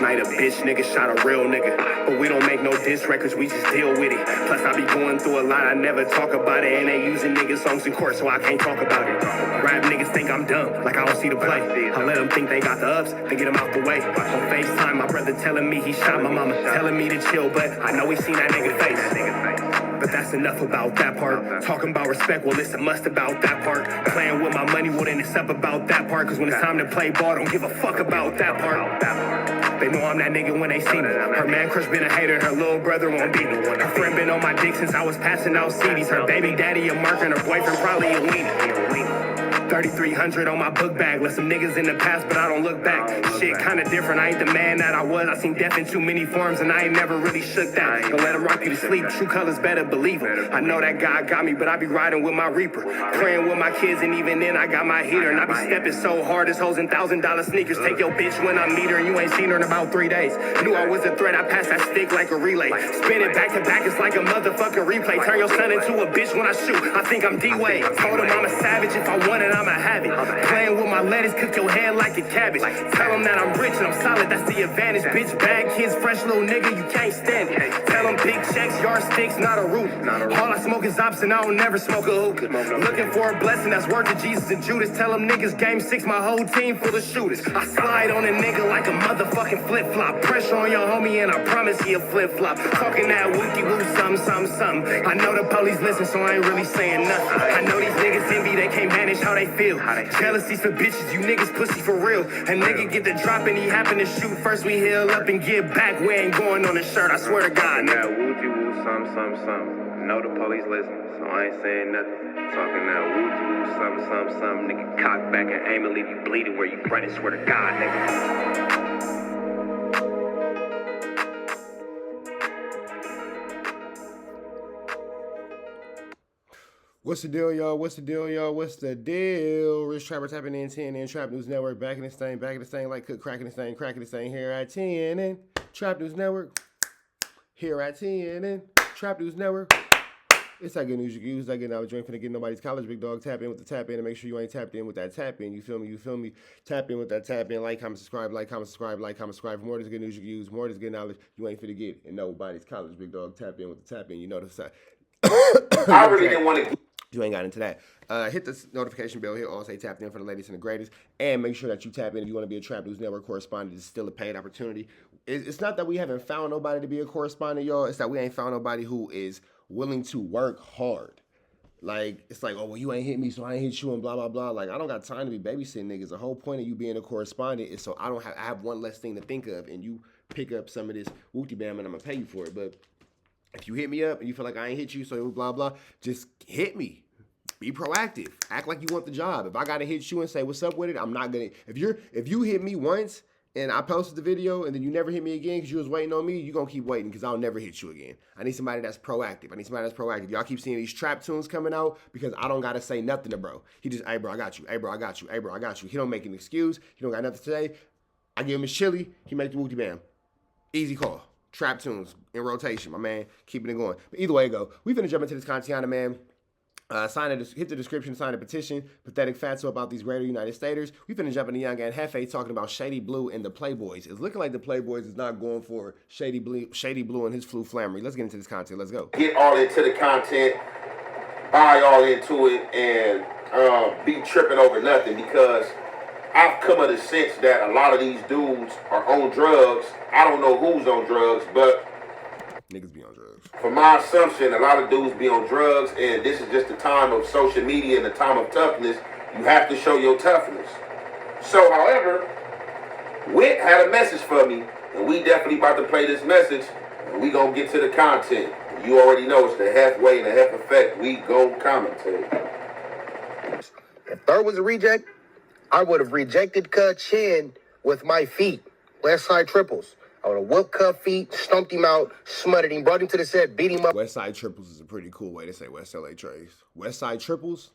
night a bitch nigga shot a real nigga. But we don't make no diss records, we just deal with it. Plus I be going through a lot, I never talk about it. And they using niggas songs in court, so I can't talk about it. Rap niggas think I'm dumb, like I don't see the play. I let them think they got the ups, then get them out the way. On FaceTime, my brother telling me he shot my mama, telling me to chill, but I know he seen that nigga face. But that's enough about that part. Talking about respect, well, it's a must about that part. Playing with my money, well, then it's up about that part. Cause when it's time to play ball, don't give a fuck about that part. They know I'm that nigga when they see me. Her man crush been a hater, her little brother won't beat me. Her friend been on my dick since I was passing out CDs. Her baby daddy a mark and her boyfriend probably a weenie. 3,300 on my book bag. Left some niggas in the past, but I don't look back. Shit kinda different, I ain't the man that I was. I seen death in too many forms and I ain't never really shook that. Don't let him rock you to sleep, true colors better believe him. I know that God got me, but I be riding with my reaper. Praying with my kids and even then I got my heater. And I be stepping so hard, this hoes in $1,000 sneakers. Take your bitch when I meet her and you ain't seen her in about 3 days. Knew I was a threat, I passed that stick like a relay. Spin it back to back, it's like a motherfucking replay. Turn your son into a bitch when I shoot, I think I'm D-Wade. Told him I'm a savage, if I want it, I'ma have it. Playing with my lettuce, cook your head like a cabbage. Tell them that I'm rich and I'm solid, that's the advantage. Bitch, bad kids, fresh little nigga, you can't stand it. Tell them big checks, yardsticks, not a roof. All I smoke is ops and I don't never smoke a hookah. Looking for a blessing that's worth it, Jesus and Judas. Tell them niggas game 6, my whole team full of shooters. I slide on a nigga like a motherfucking flip-flop. Pressure on your homie and I promise he a flip-flop. Talking that wookie-woo, something. I know the police listen, so I ain't really saying nothing. I know these niggas envy, they can't manage how they feel. Jealousy's for bitches, you niggas pussy for real. A nigga get the drop and he happen to shoot. First we heal up and get back. We ain't going on the shirt, I swear to God. That woo-woo, something. I know the police listen, so I ain't saying nothing. Talking that woo-woo, something. Nigga cock back and aim and leave you bleeding where you running. Swear to God, nigga. What's the deal, y'all? What's the deal? Rich Trapper tapping in TNN Trap News Network. Back in this thing like cook, cracking this thing here at TNN Trap News Network. Here at TNN Trap News Network. It's that good news you can use. That good knowledge. You ain't finna get nobody's college, big dog. Tap in with the tap in and make sure you ain't tapped in with that tap in. You feel me? Tap in with that tap in. Like, comment, subscribe. For more of this good news you can use, more of this good knowledge you ain't finna get in nobody's college, big dog. Tap in with the tap in. You know the side. I really didn't want to. You ain't got into that. Hit the notification bell here. All say tapped in for the latest and the greatest. And make sure that you tap in if you want to be a Trap News Network correspondent. It's still a paid opportunity. It's not that we haven't found nobody to be a correspondent, y'all. It's that we ain't found nobody who is willing to work hard. Like, it's like, oh, well, you ain't hit me, so I ain't hit you and blah, blah, blah. Like, I don't got time to be babysitting niggas. The whole point of you being a correspondent is so I have one less thing to think of, and you pick up some of this wooty bam and I'm going to pay you for it. But if you hit me up and you feel like I ain't hit you, so blah, blah, just hit me. Be proactive. Act like you want the job. If I gotta hit you and say what's up with it, I'm not gonna. If you hit me once and I posted the video and then you never hit me again because you was waiting on me, you gonna keep waiting because I'll never hit you again. I need somebody that's proactive. Y'all keep seeing these trap tunes coming out because I don't gotta say nothing to bro. He just, hey bro, I got you. Hey bro, I got you. Hey bro, I got you. He don't make an excuse. He don't got nothing to say. I give him his chili. He make the wooty bam. Easy call. Trap tunes in rotation, my man. Keeping it going. But either way, go. We finna jump into this content, man. Hit the description, sign a petition. Pathetic fatso about these greater United Staters. We finna jump into Young and Hefe talking about Shady Blue and the Playboys. It's looking like the Playboys is not going for Shady Blue and his flu flammery. Let's get into this content. Let's go. Get all into the content, buy all into it, and be tripping over nothing because I've come to the sense that a lot of these dudes are on drugs. I don't know who's on drugs, but niggas be on drugs. For my assumption, a lot of dudes be on drugs, and this is just the time of social media and the time of toughness. You have to show your toughness. So, however, Wit had a message for me, and we definitely about to play this message, and we gonna get to the content. You already know it's the halfway and the half effect. We gon' commentate. If Third was a reject, I would have rejected Chin with my feet. West Side Triples. I would have whooped Cub feet, stumped him out, smothered him, brought him to the set, beat him up. West Side Triples is a pretty cool way to say West LA Trays. West Side Triples,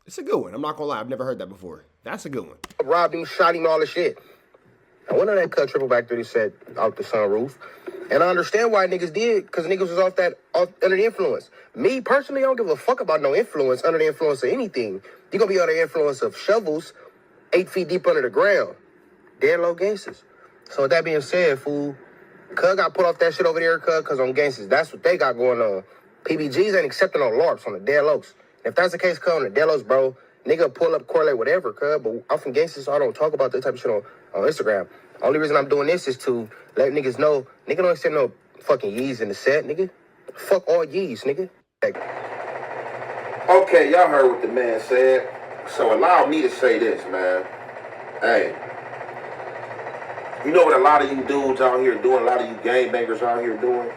it's a good one. I'm not gonna lie, I've never heard that before. That's a good one. Robbed him, shot him, all the shit. I went on that Cut triple back to the set, out the sunroof. And I understand why niggas did, because niggas was under the influence. Me, personally, I don't give a fuck about no influence, under the influence of anything. You gonna be under the influence of shovels 8 feet deep under the ground. Dead low gangsters. So with that being said, fool, Cuz got put off that shit over there, cuz on Gangsters. That's what they got going on. PBGs ain't accepting no LARPs on the Dead Lokes. If that's the case, cuz on the Dead Lokes, bro, nigga pull up, correlate, whatever, cuz. But I'm from Gangsters, so I don't talk about that type of shit on Instagram. Only reason I'm doing this is to let niggas know, nigga don't accept no fucking yees in the set, nigga. Fuck all yees, nigga. Like, Okay, y'all heard what the man said. So allow me to say this, man. Hey, you know what a lot of you dudes out here doing, a lot of you gangbangers out here doing?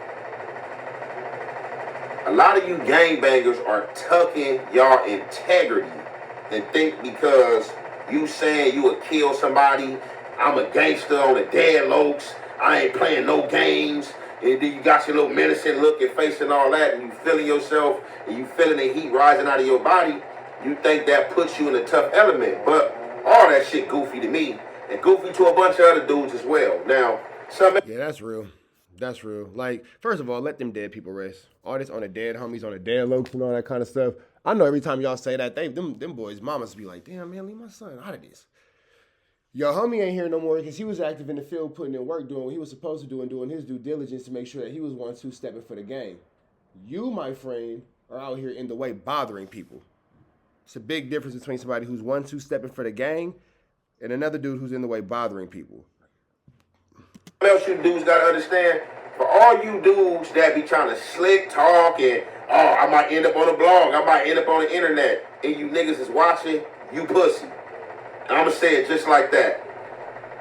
A lot of you gangbangers are tucking y'all integrity and think because you saying you would kill somebody, I'm a gangster on the Dead Lokes, I ain't playing no games, and then you got your little menacing look and face and all that, and you feeling yourself, and you feeling the heat rising out of your body, you think that puts you in a tough element. But all that shit goofy to me, and goofy to a bunch of other dudes as well. Now, Yeah, that's real. That's real. Like, first of all, let them dead people rest. All this on the dead homies, on the dead Lokes and all that kind of stuff. I know every time y'all say that, them boys' mamas be like, damn, man, leave my son out of this. Your homie ain't here no more because he was active in the field, putting in work, doing what he was supposed to do and doing his due diligence to make sure that he was 1-2 stepping for the game. You, my friend, are out here in the way bothering people. It's a big difference between somebody who's 1-2 stepping for the gang and another dude who's in the way bothering people. What else you dudes gotta understand? For all you dudes that be trying to slick talk and, oh, I might end up on a blog, I might end up on the internet, and you niggas is watching, you pussy. I'ma say it just like that.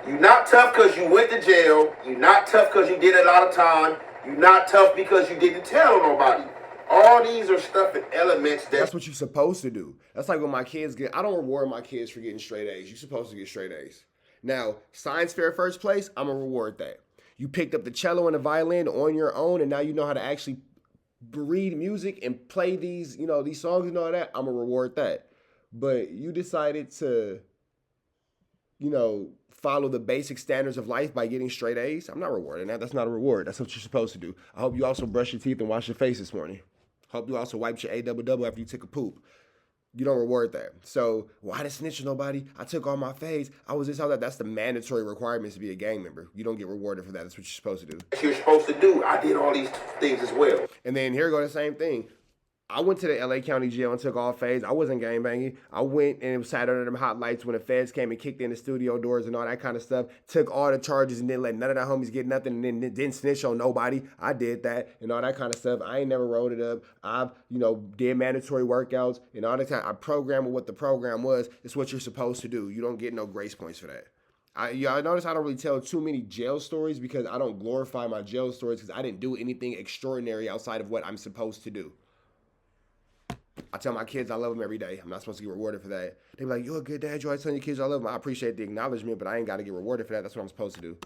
You not tough because you went to jail. You not tough because you did a lot of time. You not tough because you didn't tell nobody. All these are stuff and elements That's what you're supposed to do. That's like when my kids get, I don't reward my kids for getting straight A's. You're supposed to get straight A's. Now, science fair first place, I'm going to reward that. You picked up the cello and the violin on your own, and now you know how to actually read music and play these, these songs and all that. I'm going to reward that. But you decided to, follow the basic standards of life by getting straight A's. I'm not rewarding that. That's not a reward. That's what you're supposed to do. I hope you also brush your teeth and wash your face this morning. Hope you also wiped your A-double-double after you took a poop. You don't reward that. So, I didn't snitch on nobody. I took all my fades. I was this, all that. That's the mandatory requirements to be a gang member. You don't get rewarded for that. That's what you're supposed to do. you're supposed to do. I did all these things as well. And then here go the same thing. I went to the LA County Jail and took all fades. I wasn't gangbanging. I went and sat under them hot lights when the feds came and kicked in the studio doors and all that kind of stuff. Took all the charges and didn't let none of the homies get nothing and then didn't snitch on nobody. I did that and all that kind of stuff. I ain't never rolled it up. I've, did mandatory workouts and all the time. I programmed what the program was. It's what you're supposed to do. You don't get no grace points for that. I notice I don't really tell too many jail stories because I don't glorify my jail stories because I didn't do anything extraordinary outside of what I'm supposed to do. I tell my kids I love them every day. I'm not supposed to get rewarded for that. They be like, you're a good dad. You always telling your kids I love them. I appreciate the acknowledgement, but I ain't got to get rewarded for that. That's what I'm supposed to do.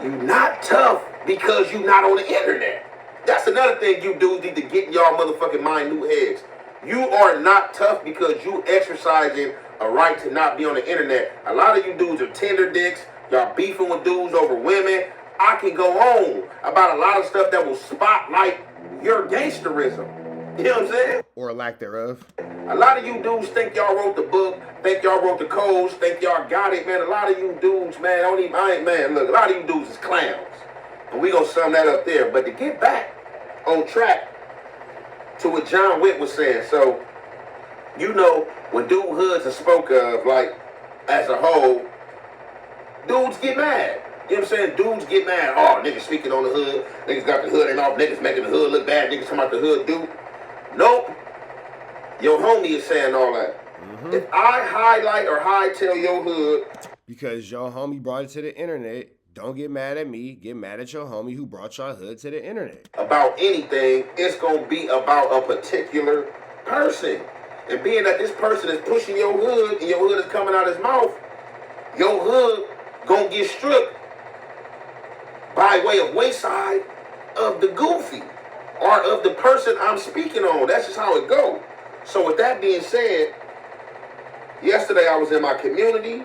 You not tough because you not on the internet. That's another thing you dudes need to get in y'all motherfucking minute heads. You are not tough because you exercising a right to not be on the internet. A lot of you dudes are tender dicks. Y'all beefing with dudes over women. I can go on about a lot of stuff that will spotlight your gangsterism. You know what I'm saying? Or a lack thereof. A lot of you dudes think y'all wrote the book, think y'all wrote the codes, think y'all got it, man. A lot of you dudes, man, look, a lot of you dudes is clowns. And we gonna sum that up there. But to get back on track to what John Wick was saying, so, when dude hoods are spoke of, like, as a whole, dudes get mad. You know what I'm saying? Dudes get mad. Oh, niggas speaking on the hood. Niggas got the hood and off. Niggas making the hood look bad. Niggas talking about the hood, dude. Nope. Your homie is saying all that. Mm-hmm. If I highlight or hightail your hood, because your homie brought it to the internet, don't get mad at me. Get mad at your homie who brought your hood to the internet. About anything, it's going to be about a particular person. And being that this person is pushing your hood and your hood is coming out his mouth, your hood going to get stripped by way of wayside of the goofy. Or of the person I'm speaking on. That's just how it goes. So with that being said, yesterday I was in my community,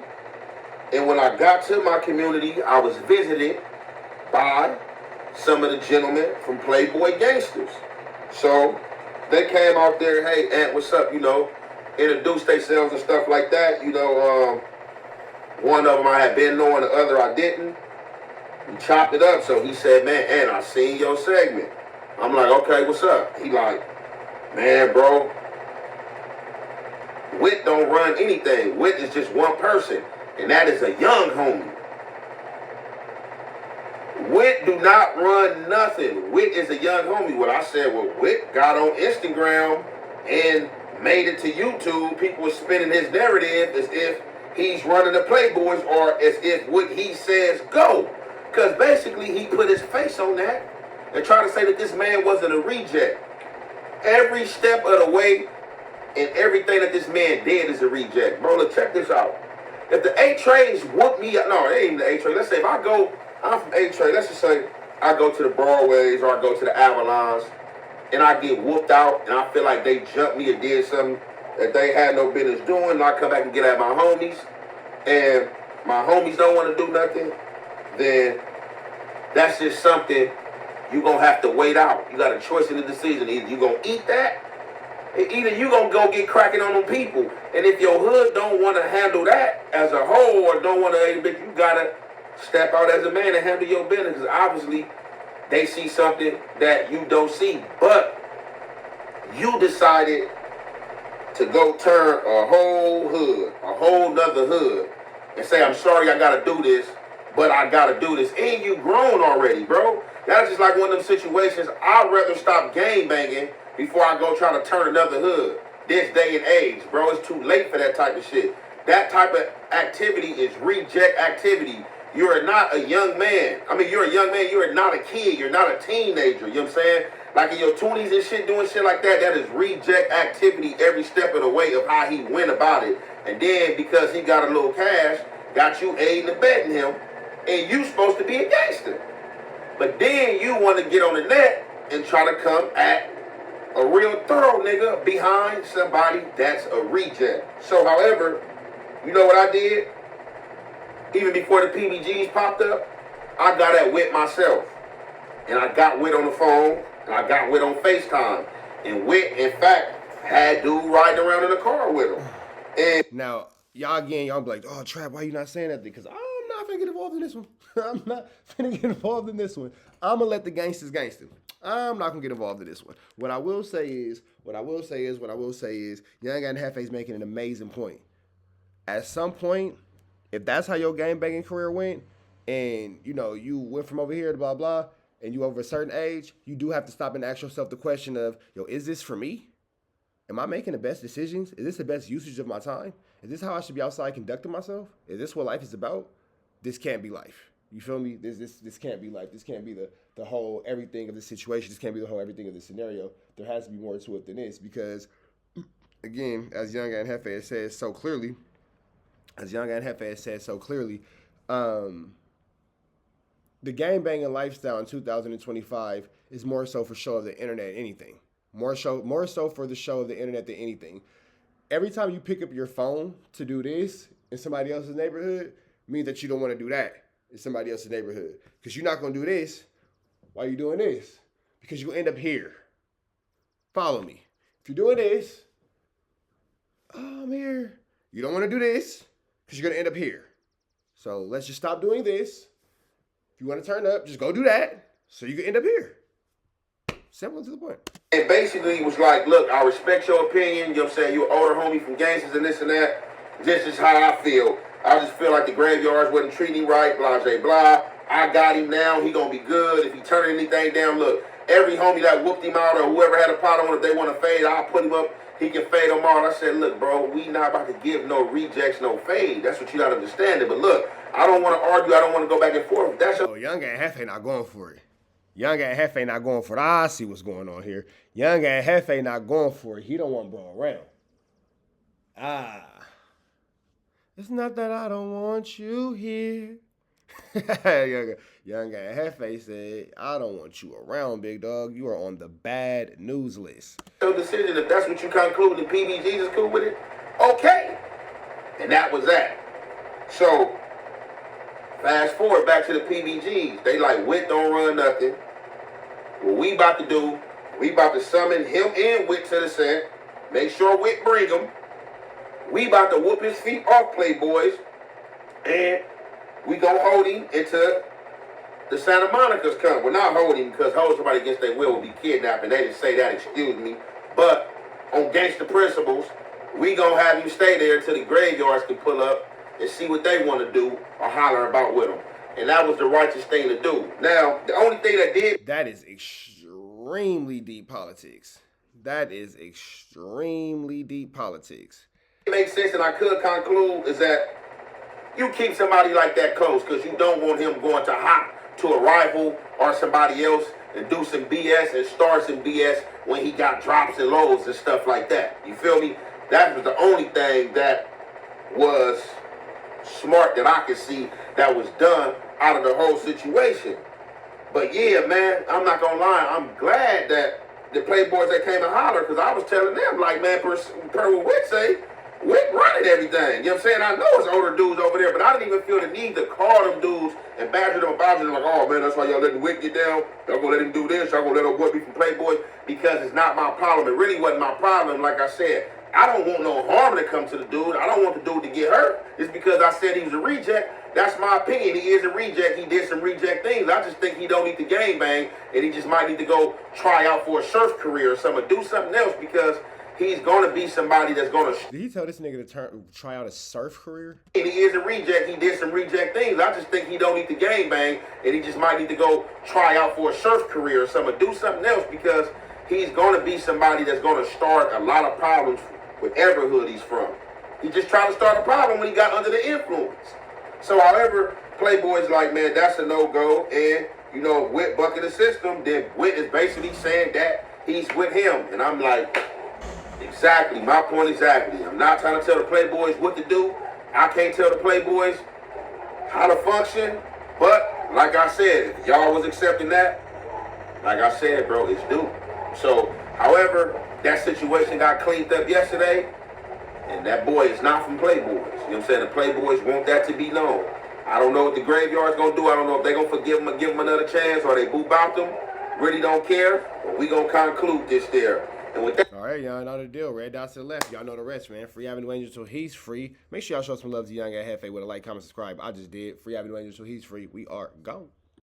and when I got to my community, I was visited by some of the gentlemen from Playboy Gangsters. So they came out there, hey, Aunt, what's up, introduced themselves and stuff like that, One of them I had been knowing, the other I didn't. We chopped it up, so he said, man, and I seen your segment. I'm like, okay, what's up? He like, man, bro, Wit don't run anything. Wit is just one person, and that is a young homie. Wit do not run nothing. Wit is a young homie. What I said, well, Wit got on Instagram and made it to YouTube. People were spinning his narrative as if he's running the Playboys or as if what he says go. Because basically he put his face on that and tried to say that this man wasn't a reject. Every step of the way and everything that this man did is a reject. Bro, look, check this out. If the A-Trays whoop me up, no, it ain't even the A-Tray. Let's say if I go, I'm from A-Tray, let's just say I go to the Broadways or I go to the Avalons and I get whooped out and I feel like they jumped me or did something that they had no business doing, and I come back and get at my homies and my homies don't want to do nothing, then that's just something you're going to have to wait out. You got a choice in the decision. Either you're going to eat that, either you're going to go get cracking on them people. And if your hood don't want to handle that as a whole or don't want to, you got to step out as a man and handle your business. Because obviously they see something that you don't see. But you decided to go turn a whole hood, a whole nother hood, and say, I'm sorry I got to do this, but I got to do this. And you grown already, bro. That's just like one of them situations. I'd rather stop gang banging before I go try to turn another hood. This day and age, bro, it's too late for that type of shit. That type of activity is reject activity. You are not a young man. I mean, you're a young man. You are not a kid. You're not a teenager. You know what I'm saying? Like in your 20s and shit, doing shit like that, that is reject activity every step of the way of how he went about it. And then because he got a little cash, got you aiding and abetting him, and you supposed to be a gangster. But then you want to get on the net and try to come at a real thorough nigga behind somebody that's a reject. So, however, you know what I did? Even before the PBGs popped up, I got at Wit myself. And I got Wit on the phone, and I got Wit on FaceTime. And Wit, in fact, had dude riding around in the car with him. And now, y'all be like, oh, Trap, why you not saying that? Because I'm not finna get involved in this one. I'm not finna get involved in this one. I'm gonna let the gangsters gangster. I'm not gonna get involved in this one. What I will say is, Young Guy and Hefe's making an amazing point. At some point, if that's how your game banging career went, and you went from over here to blah blah, and you over a certain age, you do have to stop and ask yourself the question of, is this for me? Am I making the best decisions? Is this the best usage of my time? Is this how I should be outside conducting myself? Is this what life is about? This can't be life. You feel me? This can't be life. This can't be the whole everything of the situation. This can't be the whole everything of the scenario. There has to be more to it than this because, again, as Young Guy and Hefe has said so clearly, the gang banging lifestyle in 2025 is more so for show of the internet than anything. More so for the show of the internet than anything. Every time you pick up your phone to do this in somebody else's neighborhood, means that you don't want to do that in somebody else's neighborhood. Because you're not going to do this. Why are you doing this? Because you'll end up here. Follow me. If you're doing this, oh, I'm here. You don't want to do this because you're going to end up here. So let's just stop doing this. If you want to turn up, just go do that so you can end up here. Simple to the point. And basically was like, look, I respect your opinion. You know what I'm saying? You're an older homie from Gangsters and this and that. This is how I feel. I just feel like the graveyards wasn't treating him right, blah, blah, blah. I got him now. He going to be good. If he turn anything down, look, every homie that whooped him out or whoever had a pot on, if they want to fade, I'll put him up. He can fade them all. I said, look, bro, we not about to give no rejects, no fade. That's what you got to understand it. But look, I don't want to argue. I don't want to go back and forth. That's your... Young Guy and Hefe not going for it. Young Guy and Hefe not going for it. I see what's going on here. Young Guy and Hefe not going for it. He don't want bro around. It's not that I don't want you here. Young Guy and Hefe said, I don't want you around, big dog. You are on the bad news list. Your decision, if that's what you conclude and PBGs is cool with it, okay. And that was that. So, fast forward back to the PBGs. They like, Wit don't run nothing. What we about to do, we about to summon him and Wit to the set. Make sure Wit bring him. We about to whoop his feet off Playboys. and we gonna hold him into the Santa Monica's coming. We're not holding him because holding somebody against their will would be kidnapping. They didn't say that, excuse me. But on gangster principles, we gonna have you stay there until the graveyards can pull up and see what they want to do or holler about with them. And that was the righteous thing to do. Now, the only thing that did... That is extremely deep politics. That is extremely deep politics. It makes sense, and I could conclude, is that you keep somebody like that close because you don't want him going to hop to a rival or somebody else and do some BS and start some BS when he got drops and lows and stuff like that. You feel me? That was the only thing that was smart that I could see that was done out of the whole situation. But yeah, man, I'm not gonna lie, I'm glad that the Playboys that came and hollered, because I was telling them, like, man, per what Witt say, Witt running everything. You know what I'm saying? I know it's older dudes over there, but I didn't even feel the need to call them dudes and badger them about them like, oh man, that's why y'all letting Witt get down. Y'all gonna let him do this, y'all gonna let old boy be from Playboy, because it's not my problem. It really wasn't my problem. Like I said, I don't want no harm to come to the dude. I don't want the dude to get hurt. It's because I said he was a reject. That's my opinion. He is a reject. He did some reject things. I just think he don't need to gang bang, and he just might need to go try out for a surf career or something, do something else, because he's going to be somebody that's going to... Did he tell this nigga to try out a surf career? And he is a reject. He did some reject things. I just think he don't need to gang bang, and he just might need to go try out for a surf career or something, do something else, because he's going to be somebody that's going to start a lot of problems whatever hood he's from. He just tried to start a problem when he got under the influence. So, however, Playboy's like, man, that's a no-go, and, you know, if Witt bucket the system, then Witt is basically saying that he's with him. And I'm like, exactly, my point exactly. I'm not trying to tell the Playboys what to do. I can't tell the Playboys how to function. But, like I said, if y'all was accepting that, like I said, bro, it's due. So, however, that situation got cleaned up yesterday, and that boy is not from Playboys. You know what I'm saying? The Playboys want that to be known. I don't know what the graveyard's going to do. I don't know if they're going to forgive him and give him another chance, or they boop out them. Really don't care. But we going to conclude this there. And with that... All right, y'all know the deal. Red dots to the left. Y'all know the rest, man. Free Avenue Angel till he's free. Make sure y'all show some love to Young Guy Hefe with a like, comment, subscribe. I just did. Free Avenue Angel till he's free. We are gone.